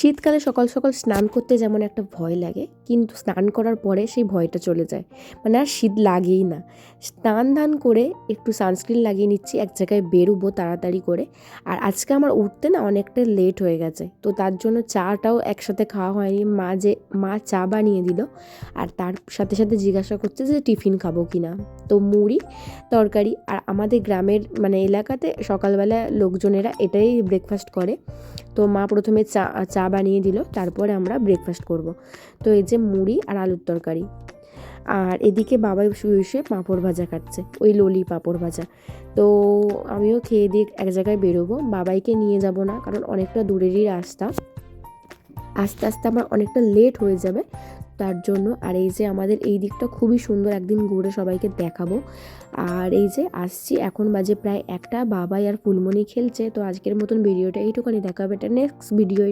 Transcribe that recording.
শীতকালে সকাল সকাল স্নান করতে যেমন একটা ভয় লাগে, কিন্তু স্নান করার পরে সেই ভয়টা চলে যায়, মানে আর শীত লাগেই না। স্নান ধান করে একটু সানস্ক্রিন লাগিয়ে নিচ্ছি, এক জায়গায় বেরোবো তাড়াতাড়ি করে। আর আজকে আমার উঠতে না অনেকটা লেট হয়ে গেছে, তো তার জন্য চাটাও একসাথে খাওয়া হয়নি। মা চা বানিয়ে দিল, আর তার সাথে সাথে জিজ্ঞাসা করছে যে টিফিন খাবো কি না। তো মুড়ি তরকারি, আর আমাদের গ্রামের মানে এলাকাতে সকালবেলা লোকজনেরা এটাই ব্রেকফাস্ট করে। তো মা প্রথমে চা বানিয়ে দিল, তারপরে আমরা ব্রেকফাস্ট করব। তো এই যে মুড়ি আর আলুর তরকারি, আর এদিকে বাবাই শুয়ে শুয়ে পাঁপড় ভাজা খাচ্ছে, ওই ললি পাঁপড় ভাজা। তো আমিও খেয়ে দিয়ে এক জায়গায় বেরোবো, বাবাইকে নিয়ে যাব না, কারণ অনেকটা দূরেরই রাস্তা, আস্তে আস্তে আমার অনেকটা লেট হয়ে যাবে তার জন্য। আর এই যে আমাদের এই দিকটা খুবই সুন্দর, একদিন ঘুরে সবাইকে দেখাবো। আর এই যে আসছি, এখন বাজে প্রায় 1টা, বাবাই আর ফুলমণি খেলছে। তো আজকের মতন ভিডিওটা এইটুখানি, দেখা হবে এটা নেক্সট ভিডিও।